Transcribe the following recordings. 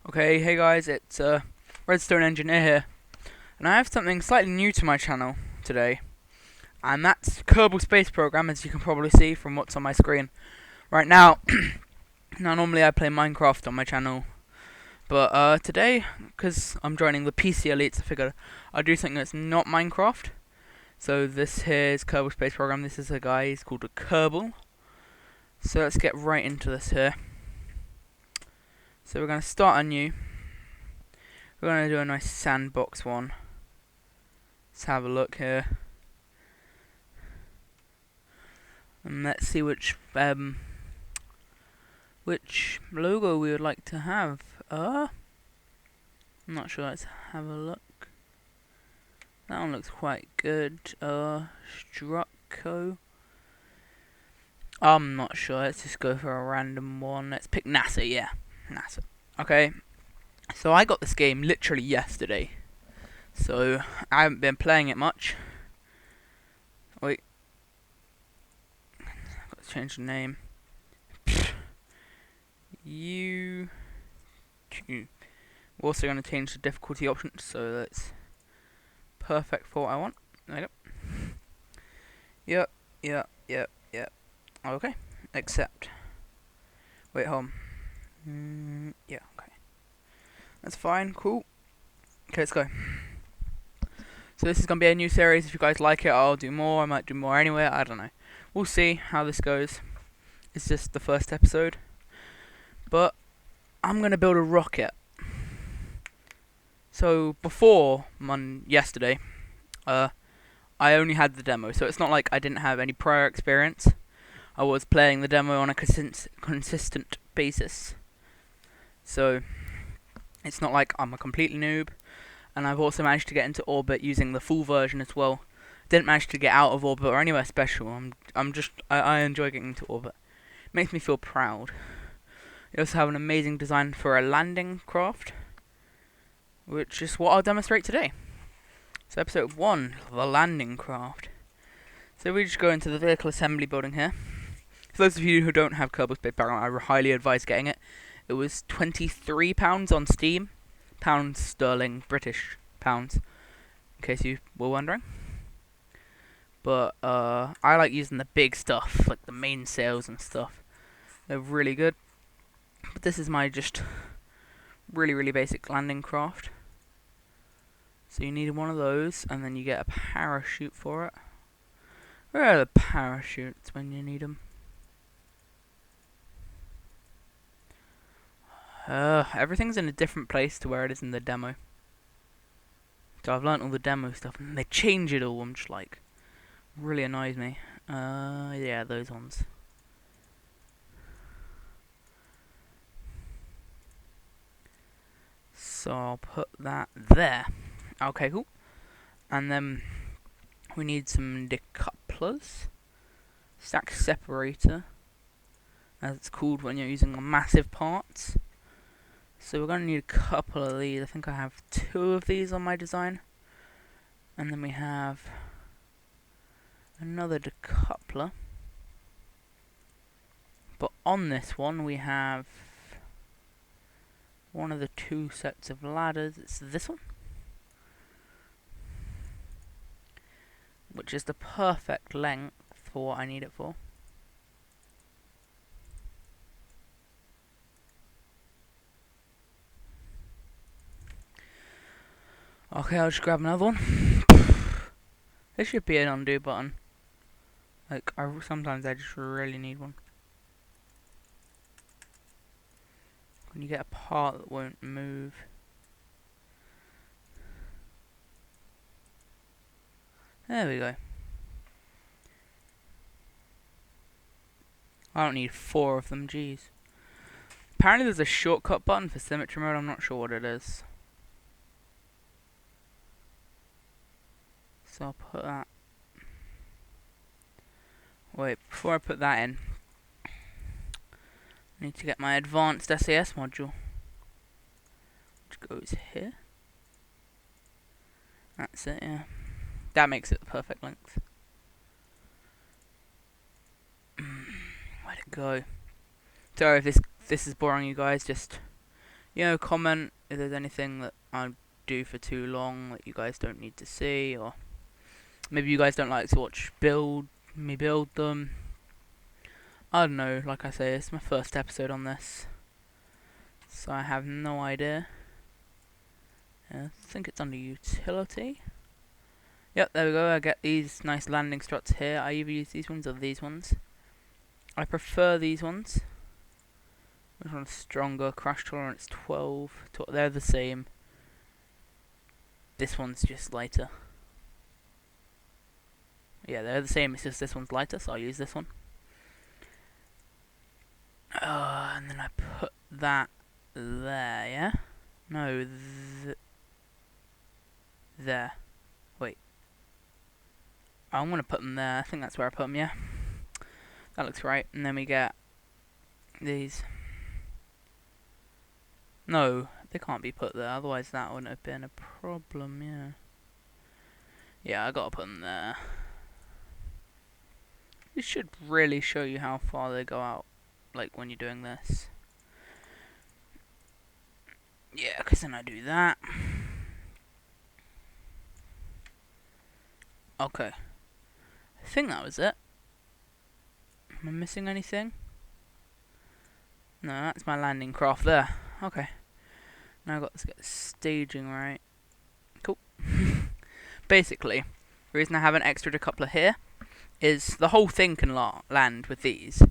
Okay, hey guys, it's Redstone Engineer here, and I have something slightly new to my channel today, and that's Kerbal Space Program, as you can probably see from what's on my screen right now. Now, normally I play Minecraft on my channel, but today, because I'm joining the PC Elites, I figured I'd do something that's not Minecraft. So this here is Kerbal Space Program. This is a guy, he's called a Kerbal. So let's get right into this here. So we're going to start anew. We're going to do a nice sandbox one. Let's have a look here. And let's see which logo we would like to have. I'm not sure. Let's have a look. That one looks quite good. Strucco. I'm not sure. Let's just go for a random one. Let's pick NASA. Yeah, NASA. Okay. So I got this game literally yesterday. So I haven't been playing it much. Wait. Got to change the name. We're also going to change the difficulty options, so that's perfect for what I want. There you go. Yep. Okay. Accept. Wait, hold on. Yeah, okay. That's fine, cool. Okay, let's go. So this is going to be a new series. If you guys like it, I'll do more. I might do more anyway. I don't know. We'll see how this goes. It's just the first episode. But I'm going to build a rocket. So before yesterday, I only had the demo. So it's not like I didn't have any prior experience. I was playing the demo on a consistent basis. So it's not like I'm a complete noob. And I've also managed to get into orbit using the full version as well. Didn't manage to get out of orbit or anywhere special. I enjoy getting into orbit. It makes me feel proud. You also have an amazing design for a landing craft, which is what I'll demonstrate today. So episode 1, the landing craft. So we just go into the vehicle assembly building here. For those of you who don't have Kerbal Space Program, I highly advise getting it. It was £23 on Steam. Pounds sterling, British pounds, in case you were wondering. But I like using the big stuff, like the main sails and stuff. They're really good. But this is my just really basic landing craft. So you need one of those, and then you get a parachute for it. Where are the parachutes when you need them? Everything's in a different place to where it is in the demo. So I've learnt all the demo stuff, and they change it all. I'm just like, really annoys me. Yeah, those ones. So I'll put that there. Okay, cool. And then we need some decouplers. Stack separator, as it's called when you're using massive parts. So we're going to need a couple of these. I think I have 2 of these on my design. And then we have another decoupler. But on this one we have one of the 2 sets of ladders. It's this one, which is the perfect length for what I need it for. Okay, I'll just grab another one. There should be an undo button. Like, sometimes I just really need one. When you get a part that won't move. There we go. I don't need 4 of them, jeez. Apparently there's a shortcut button for symmetry mode, I'm not sure what it is. So I'll put that. Wait, before I put that in, I need to get my advanced SAS module, which goes here. That's it, yeah. That makes it the perfect length. Where'd it go? Sorry if this is boring you guys, just, comment if there's anything that I do for too long that you guys don't need to see, or maybe you guys don't like to watch me build them. I don't know, like I say, it's my first episode on this, so I have no idea. I think it's under utility. Yep, there we go. I get these nice landing struts here. I either use these ones or these ones. I prefer these ones. Which one's stronger? Crash tolerance 12. They're the same. This one's just lighter. Yeah, they're the same. It's just this one's lighter, so I'll use this one. And then I put that there, yeah? No, there. Wait. I'm gonna put them there. I think that's where I put them, yeah. That looks right. And then we get these. No, they can't be put there, otherwise that wouldn't have been a problem, yeah. Yeah, I gotta put them there. This should really show you how far they go out, like when you're doing this. Yeah, because then I do that. Okay. I think that was it. Am I missing anything? No, that's my landing craft there. Okay. Now I've got to get the staging right. Cool. Basically, the reason I have an extra decoupler here is the whole thing can land with these.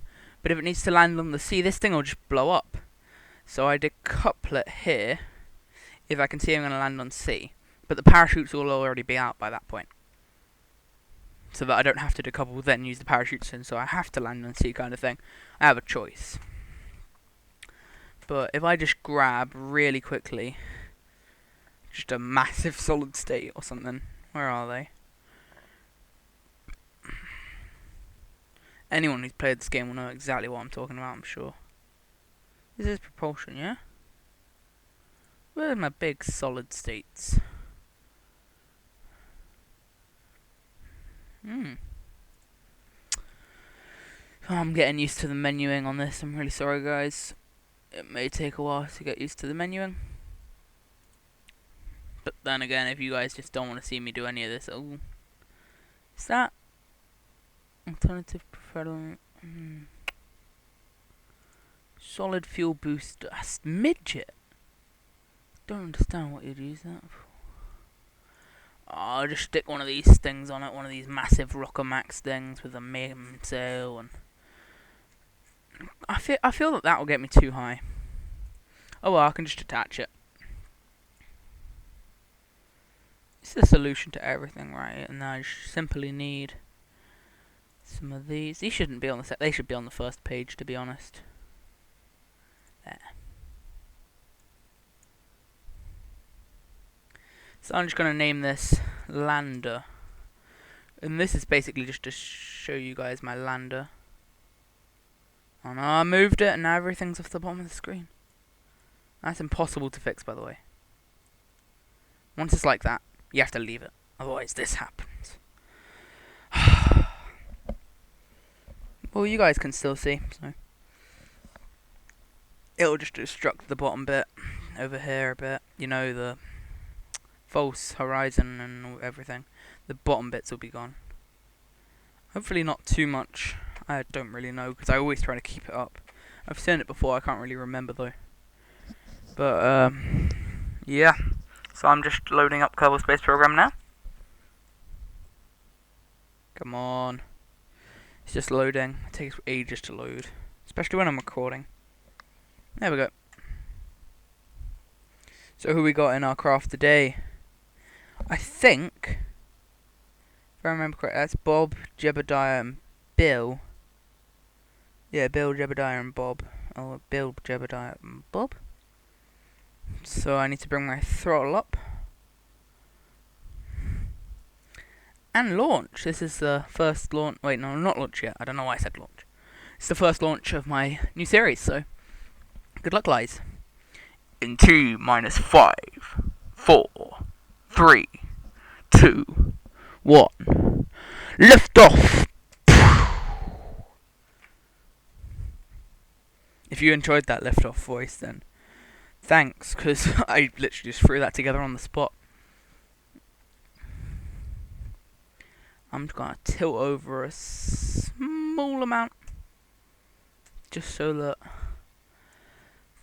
But if it needs to land on the sea, this thing will just blow up. So I decouple it here if I can see I'm going to land on sea. But the parachutes will already be out by that point. So that I don't have to decouple, then use the parachutes in, so I have to land on sea kind of thing. I have a choice. But if I just grab really quickly just a massive solid state or something, where are they? Anyone who's played this game will know exactly what I'm talking about, I'm sure. This is propulsion, yeah? Where are my big solid states? Oh, I'm getting used to the menuing on this. I'm really sorry, guys. It may take a while to get used to the menuing. But then again, if you guys just don't want to see me do any of this, oh, is that alternative preferred? Solid fuel booster. That's midget. Don't understand what you'd use that for. I'll just stick one of these things on it, one of these massive Rocker Max things with a main sail, and I feel that will get me too high. Oh well, I can just attach it. It's the solution to everything, right? And I simply need some of these. These shouldn't be on the set. They should be on the first page, to be honest. There. So I'm just going to name this Lander. And this is basically just to show you guys my lander. Oh no, I moved it and now everything's off the bottom of the screen. That's impossible to fix, by the way. Once it's like that, you have to leave it. Otherwise this happens. Well, you guys can still see, so it'll just destruct the bottom bit over here a bit. You know, the false horizon and everything. The bottom bits will be gone. Hopefully not too much. I don't really know, because I always try to keep it up. I've seen it before, I can't really remember though. But, yeah. So I'm just loading up Kerbal Space Program now. Come on. It's just loading. It takes ages to load. Especially when I'm recording. There we go. So who we got in our craft today? I think, if I remember correctly, that's Bob, Jebediah, and Bill. Yeah, Bill, Jebediah, and Bob. Oh, Bill, Jebediah, and Bob. So I need to bring my throttle up. And launch. This is the first launch. Wait, no, not launch yet. I don't know why I said launch. It's the first launch of my new series, so good luck, guys. In 2, -5, 4, 3, 2, 1. Lift off! If you enjoyed that lift off voice, then Thanks, because I literally just threw that together on the spot. I'm just gonna tilt over a small amount, just so that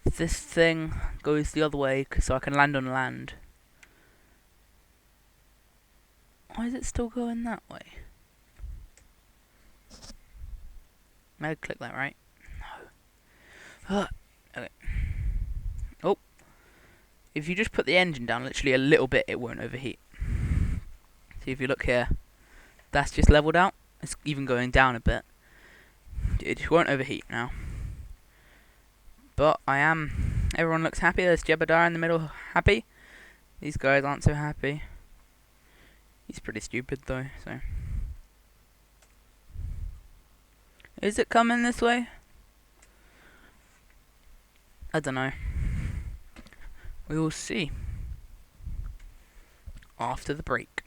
this thing goes the other way, so I can land on land. Why is it still going that way? May I click that right? No. Okay. Oh. If you just put the engine down literally a little bit, it won't overheat. See, if you look here, that's just leveled out. It's even going down a bit. It won't overheat now. But I am. Everyone looks happy. There's Jebediah in the middle, happy. These guys aren't so happy. He's pretty stupid though, so. Is it coming this way? I don't know. We will see. After the break.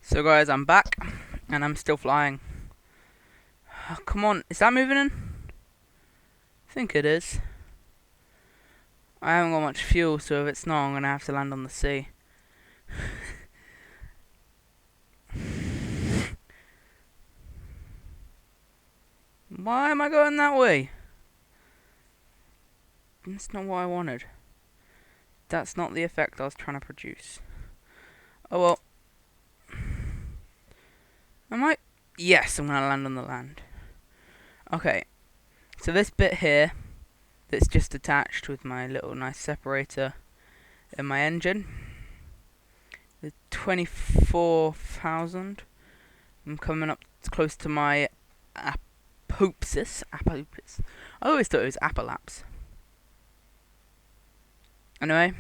So guys, I'm back. And I'm still flying. Oh, come on, is that moving in? I think it is. I haven't got much fuel, so if it's not, I'm gonna have to land on the sea. Why am I going that way? That's not what I wanted. That's not the effect I was trying to produce. Oh well. Am I? Yes, I'm gonna land on the land. Okay. So this bit here, that's just attached with my little nice separator in my engine. The 24,000. I'm coming up close to my apopsis. I always thought it was apolapse. Anyway,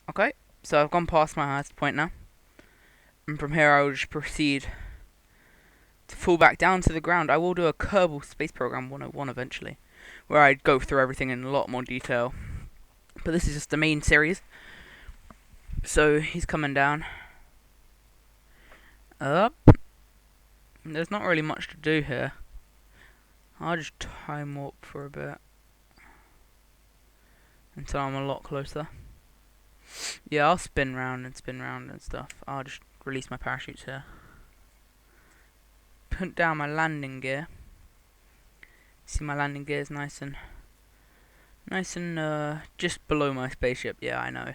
okay. So I've gone past my highest point now. And from here I will just proceed to fall back down to the ground. I will do a Kerbal Space Program 101 eventually, where I go through everything in a lot more detail. But this is just the main series. So he's coming down. Up. There's not really much to do here. I'll just time warp for a bit until I'm a lot closer. Yeah, I'll spin round and stuff. I'll just release my parachutes here. Put down my landing gear. See, my landing gear is nice and just below my spaceship. Yeah, I know.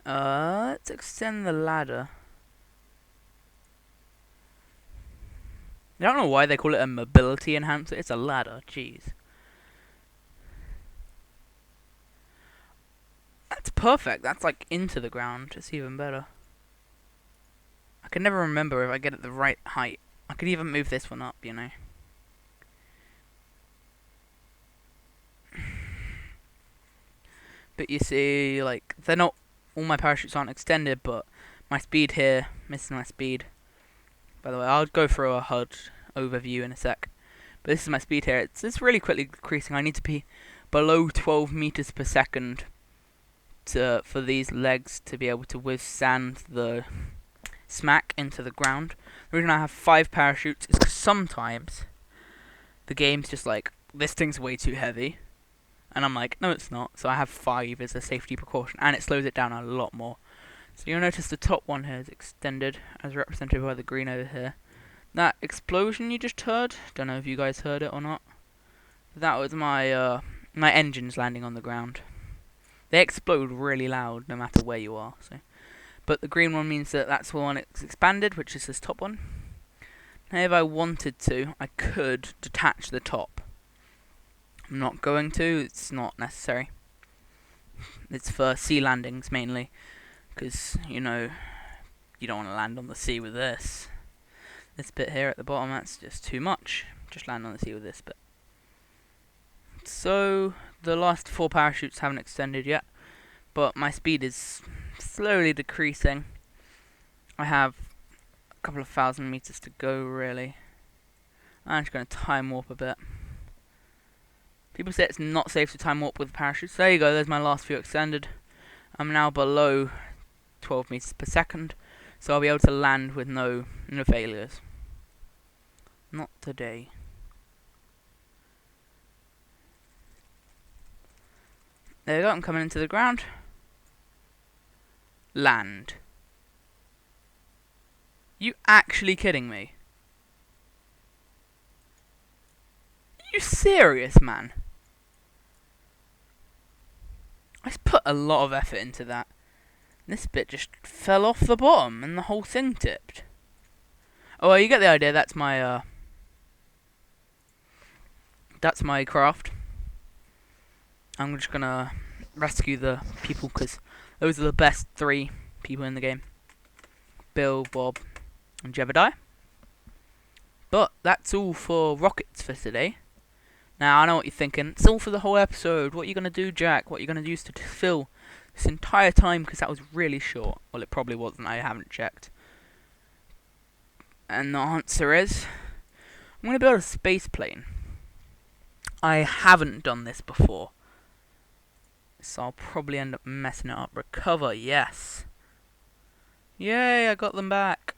Let's extend the ladder. I don't know why they call it a mobility enhancer. It's a ladder. Jeez. That's perfect. That's like into the ground. It's even better. I can never remember if I get it the right height. I could even move this one up, you know. But you see, like, they're not, all my parachutes aren't extended, but my speed here, missing my speed. By the way, I'll go through a HUD overview in a sec. But this is my speed here. It's really quickly decreasing. I need to be below 12 meters per second for these legs to be able to withstand the smack into the ground. The reason I have 5 parachutes is because sometimes the game's just like, this thing's way too heavy. And I'm like, no it's not. So I have 5 as a safety precaution. And it slows it down a lot more. So you'll notice the top one here is extended, as represented by the green over here. That explosion you just heard, don't know if you guys heard it or not. That was my my engines landing on the ground. They explode really loud no matter where you are. So, but the green one means that that's the one it's expanded, which is this top one. Now if I wanted to, I could detach the top. I'm not going to, it's not necessary. It's for sea landings mainly. Because, you know, you don't want to land on the sea with this. This bit here at the bottom, that's just too much. Just land on the sea with this bit. So, the last 4 parachutes haven't extended yet. But my speed is slowly decreasing. I have a couple of 1,000 meters to go, really. I'm just going to time warp a bit. People say it's not safe to time warp with parachutes. There you go, there's my last few extended. I'm now below 12 meters per second, so I'll be able to land with no failures. Not today. There we go, I'm coming into the ground. Land. You actually kidding me? You serious, man? I just put a lot of effort into that. This bit just fell off the bottom and the whole thing tipped. Oh, well, you get the idea. That's my craft. I'm just gonna rescue the people because those are the best 3 people in the game. Bill, Bob, and Jebediah. But that's all for rockets for today. Now, I know what you're thinking. It's all for the whole episode. What are you going to do, Jack? What are you going to use to fill this entire time? Because that was really short. Well, it probably wasn't. I haven't checked. And the answer is, I'm going to build a space plane. I haven't done this before. So I'll probably end up messing it up. Recover, yes. Yay, I got them back.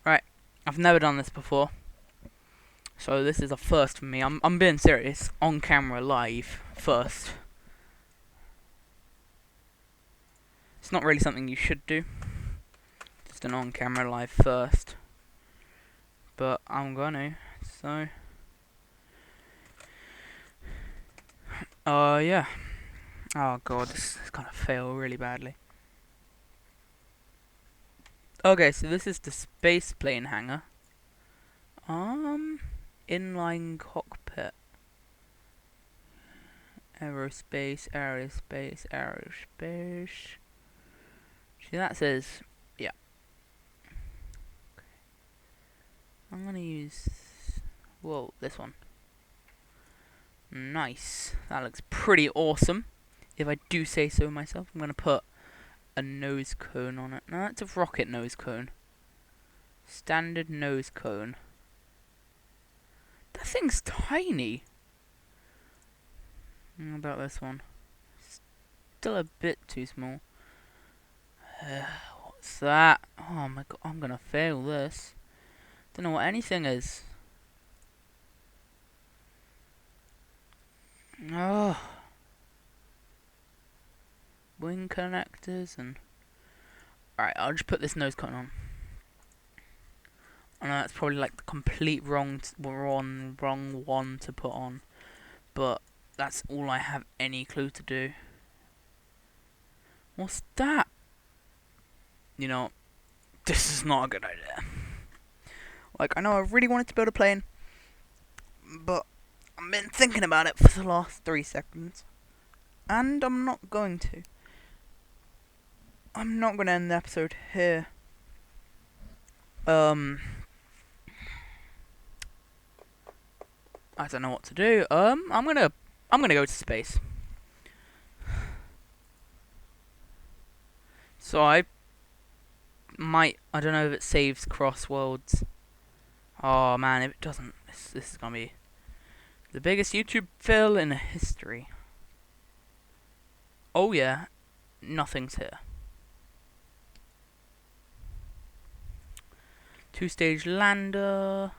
Right, I've never done this before. So this is a first for me. I'm being serious. On camera, live, first. It's not really something you should do. Just an on camera live first. But I'm gonna. So. Yeah. Oh god, this is gonna fail really badly. Okay, so this is the space plane hangar. Inline cockpit. Aerospace. See, that says, yeah. Okay. I'm gonna use, whoa, this one. Nice. That looks pretty awesome, if I do say so myself. I'm gonna put a nose cone on it. No, that's a rocket nose cone. Standard nose cone. That thing's tiny. How about this one? Still a bit too small. What's that? Oh my god, I'm gonna fail this. Don't know what anything is. Oh. Wing connectors and... Alright, I'll just put this nose cone on. I know that's probably like the complete wrong one to put on. But that's all I have any clue to do. What's that? You know, this is not a good idea. Like, I know I really wanted to build a plane, but I've been thinking about it for the last 3 seconds. And I'm not going to. I'm not going to end the episode here. I don't know what to do. I'm gonna go to space. So I don't know if it saves cross worlds. Oh man, if it doesn't, this is gonna be the biggest YouTube fail in history. Oh yeah, nothing's here. 2-stage lander.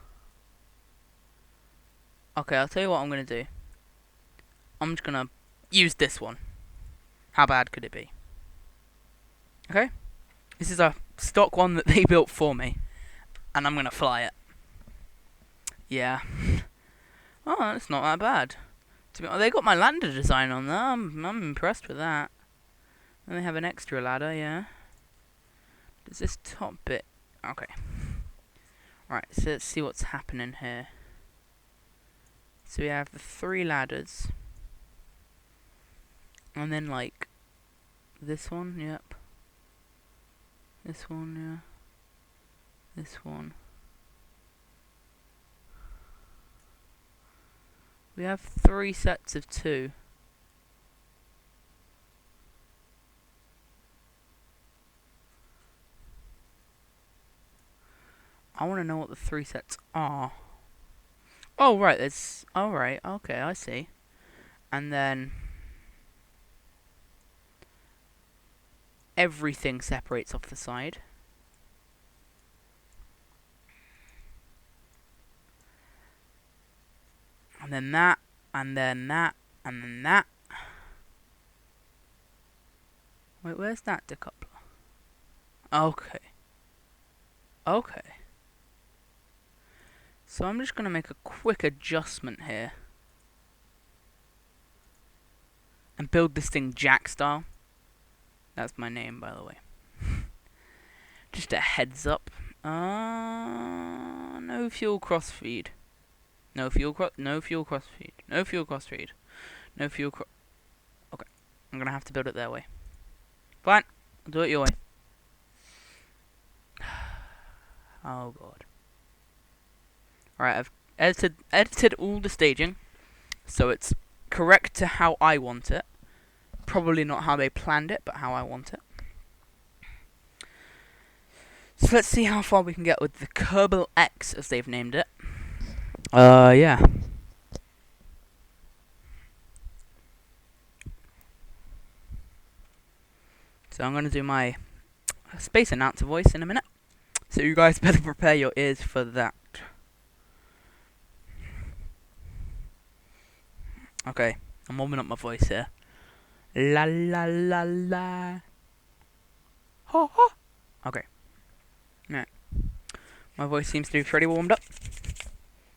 Okay, I'll tell you what I'm gonna do. I'm just gonna use this one. How bad could it be? Okay? This is a stock one that they built for me. And I'm gonna fly it. Yeah. Oh, that's not that bad. They got my lander design on there. I'm impressed with that. And they have an extra ladder, yeah. Does this top bit... Okay. Right, so let's see what's happening here. So we have the 3 ladders. And then, like, this one, yep. This one, yeah. This one. We have 3 sets of 2. I want to know what the 3 sets are. Oh, right, there's... Oh, right, okay, I see. And then... everything separates off the side. And then that, and then that, And then that. Wait, where's that decoupler? Okay. Okay. So I'm just going to make a quick adjustment here. And build this thing jack style. That's my name, by the way. Just a heads up. No fuel crossfeed. No fuel crossfeed. No fuel crossfeed. No fuel Okay. I'm going to have to build it their way. Fine. I'll do it your way. Oh god. Alright, I've edited all the staging, so it's correct to how I want it. Probably not how they planned it, but how I want it. So let's see how far we can get with the Kerbal X, as they've named it. Yeah. So I'm going to do my space announcer voice in a minute. So you guys better prepare your ears for that. Okay, I'm warming up my voice here. La la la la. Ha ha. Okay. Right. My voice seems to be pretty warmed up.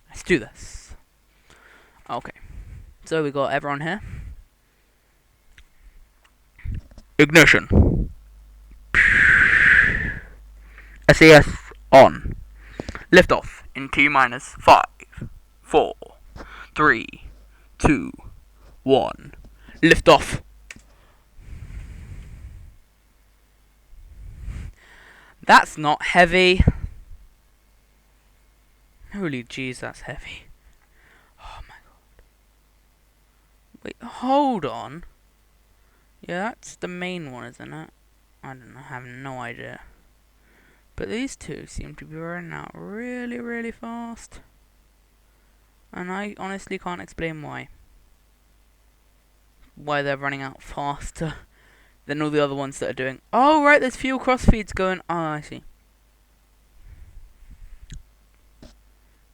Let's do this. Okay. So we got everyone here. Ignition. SAS on. Liftoff in T minus 5, 4, 3, 2, 1. Liftoff. That's not heavy. Holy jeez, that's heavy. Oh my god. Wait, hold on. Yeah, that's the main one, isn't it? I don't know, I have no idea. But these two seem to be running out really, really fast. And I honestly can't explain why. Why they're running out faster than all the other ones that are doing. Oh, right, there's fuel crossfeeds going. Oh, I see.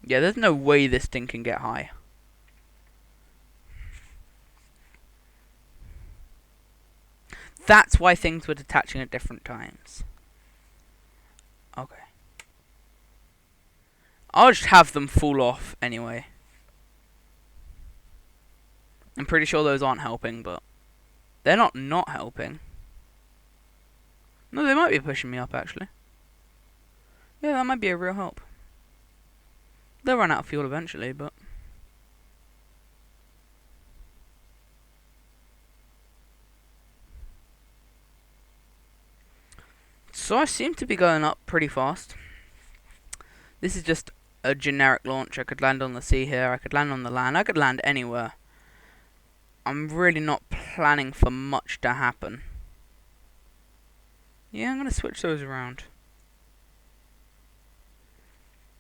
Yeah, there's no way this thing can get high. That's why things were detaching at different times. Okay. I'll just have them fall off anyway. I'm pretty sure those aren't helping, but they're not helping. No, they might be pushing me up, actually. Yeah, that might be a real help. They'll run out of fuel eventually, but... So I seem to be going up pretty fast. This is just a generic launch. I could land on the sea here, I could land on the land, I could land anywhere. I'm really not planning for much to happen. Yeah, I'm going to switch those around.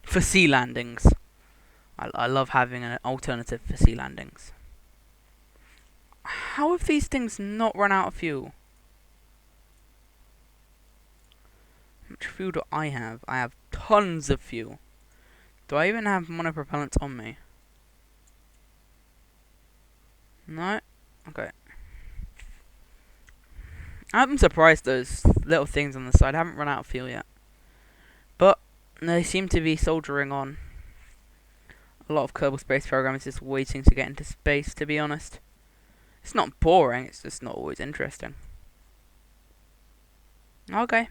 For sea landings. I love having an alternative for sea landings. How have these things not run out of fuel? How much fuel do I have? I have tons of fuel. Do I even have monopropellants on me? No? Okay. I'm surprised those little things on the side haven't run out of fuel yet. But they seem to be soldiering on. A lot of Kerbal Space Program is just waiting to get into space, to be honest. It's not boring, it's just not always interesting. Okay.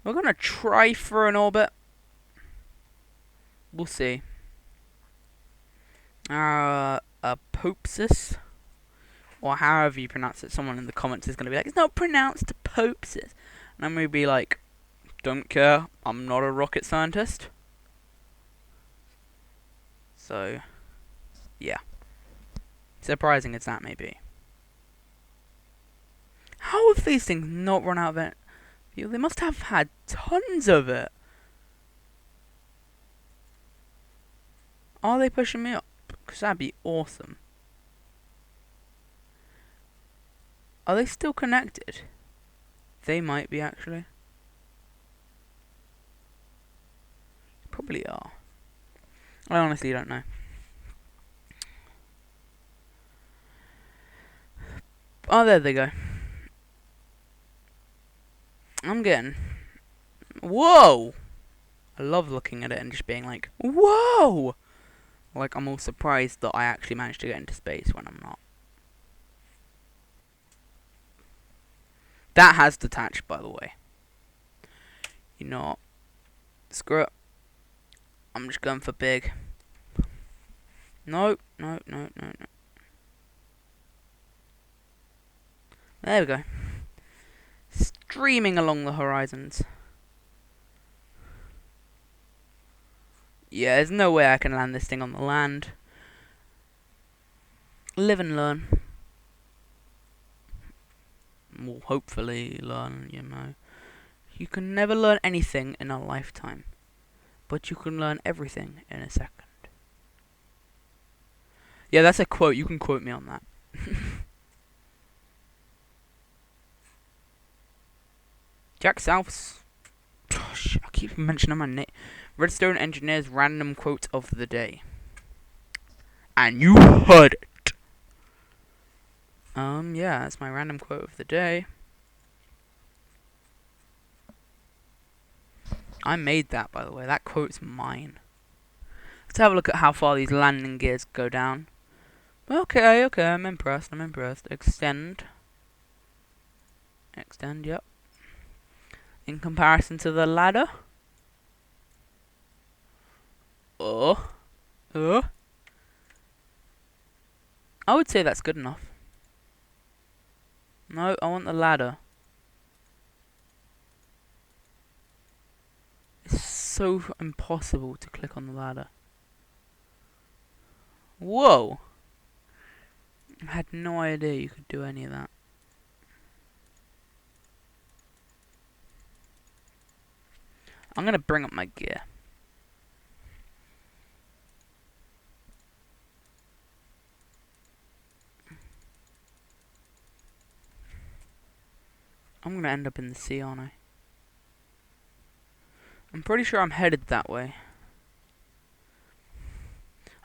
We're gonna try for an orbit. We'll see. Popsis, or however you pronounce it. Someone in the comments is gonna be like, it's not pronounced Popsis. And I'm gonna be like, don't care, I'm not a rocket scientist. So, yeah. Surprising as that may be. How have these things not run out of fuel? They must have had tons of it. Are they pushing me up? Because that'd be awesome. Are they still connected? They might be, actually. Probably are. I honestly don't know. Oh, there they go. I'm getting... Whoa! I love looking at it and just being like, whoa! Like, I'm all surprised that I actually managed to get into space when I'm not. That has detached, by the way. You know what? Screw it. I'm just going for big. No, no, no, no, no. There we go. Streaming along the horizons. Yeah, there's no way I can land this thing on the land. Live and learn. Well, hopefully learn, you know. You can never learn anything in a lifetime. But you can learn everything in a second. Yeah, that's a quote. You can quote me on that. Jack South's... Gosh, I keep mentioning my name. Redstone Engineer's random quote of the day. And you heard it. Yeah, that's my random quote of the day. I made that, by the way. That quote's mine. Let's have a look at how far these landing gears go down. Okay, I'm impressed, Extend. Extend, yep. In comparison to the ladder. I would say that's good enough. No, I want the ladder. It's so impossible to click on the ladder. Whoa! I had no idea you could do any of that. I'm gonna bring up my gear. I'm gonna end up in the sea, aren't I? I'm pretty sure I'm headed that way.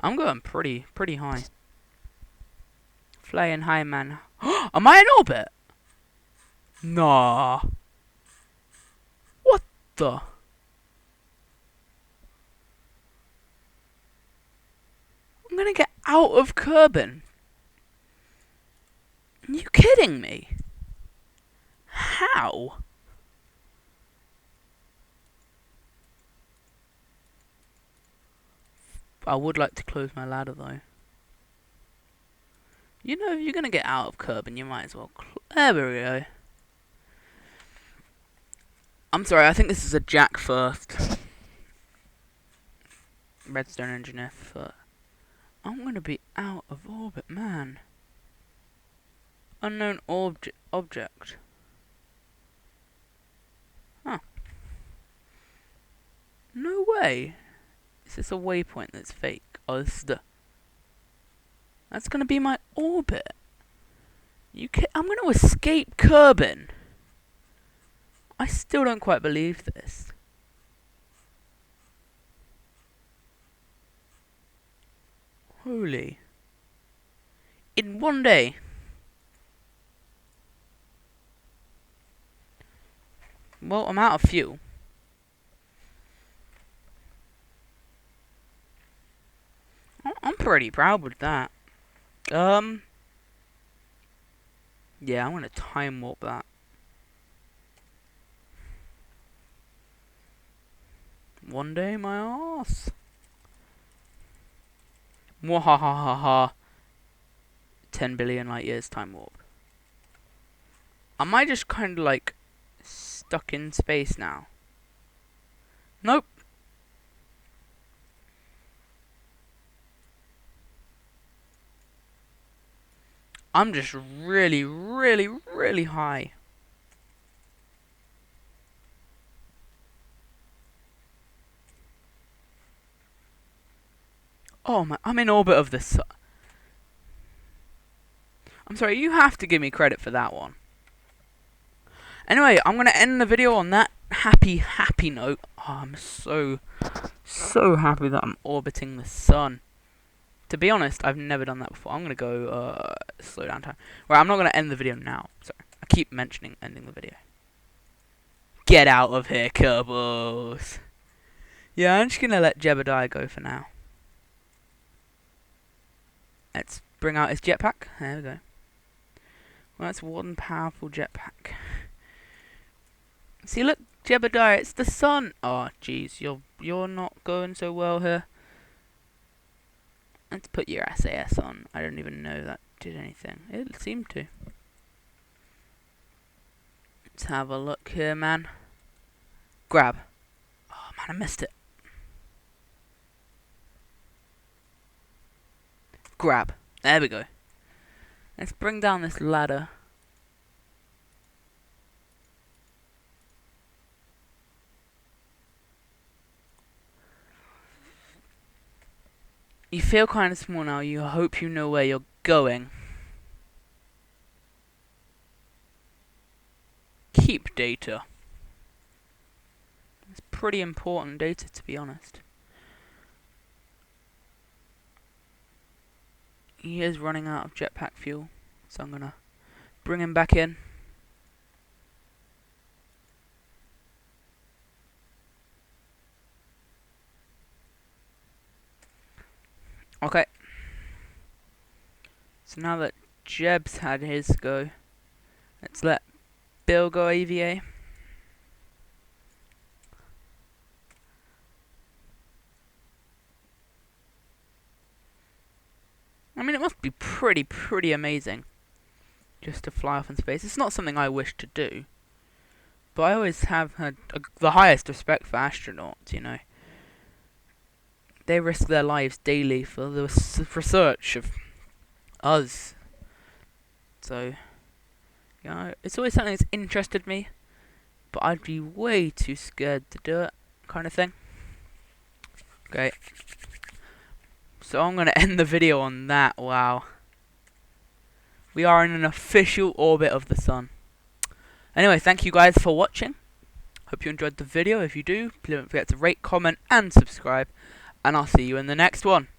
I'm going pretty high. Flying high, man. Am I in orbit? Nah. What the? I'm gonna get out of Kerbal. Are you kidding me? How? I would like to close my ladder though. You know, if you're gonna get out of Kerbal, you might as well. There we go. I'm sorry, I think this is a Jack first. Redstone Engineer first. I'm gonna be out of orbit, man. Unknown object. Huh. No way. Is this a waypoint that's fake? Oh, this is the... That's gonna be my orbit. I'm gonna escape Kerbal. I still don't quite believe this. Holy. In one day. Well, I'm out of fuel. I'm pretty proud with that. Yeah, I'm gonna time warp that. One day, my ass. Mwahahaha. 10 billion light years time warp. Am I just kind of like stuck in space now? Nope. I'm just really high. Oh my, I'm in orbit of the sun. I'm sorry, you have to give me credit for that one. Anyway, I'm gonna end the video on that happy note. Oh, I'm so happy that I'm orbiting the sun. To be honest, I've never done that before. I'm gonna go slow down time. Right, I'm not gonna end the video now. Sorry, I keep mentioning ending the video. Get out of here, Kerbals. Yeah, I'm just gonna let Jebediah go for now. Let's bring out his jetpack. There we go. Well, that's one powerful jetpack. See, look, Jebediah, it's the sun. Oh, jeez, you're not going so well here. Let's put your SAS on. I don't even know that did anything. It seemed to. Let's have a look here, man. Grab. Oh, man, I missed it. Grab. There we go. Let's bring down this ladder. You feel kind of small now. You hope you know where you're going. Keep data. It's pretty important data, to be honest. He is running out of jetpack fuel, so I'm gonna bring him back in. Okay. So now that Jeb's had his go, let's let Bill go AVA. I mean, it must be pretty amazing just to fly off in space. It's not something I wish to do, but I always have had the highest respect for astronauts, you know. They risk their lives daily for the research of us. So, you know, it's always something that's interested me, but I'd be way too scared to do it, kind of thing. Okay. So I'm going to end the video on that. Wow. We are in an official orbit of the sun. Anyway, thank you guys for watching. Hope you enjoyed the video. If you do, please don't forget to rate, comment, and subscribe. And I'll see you in the next one.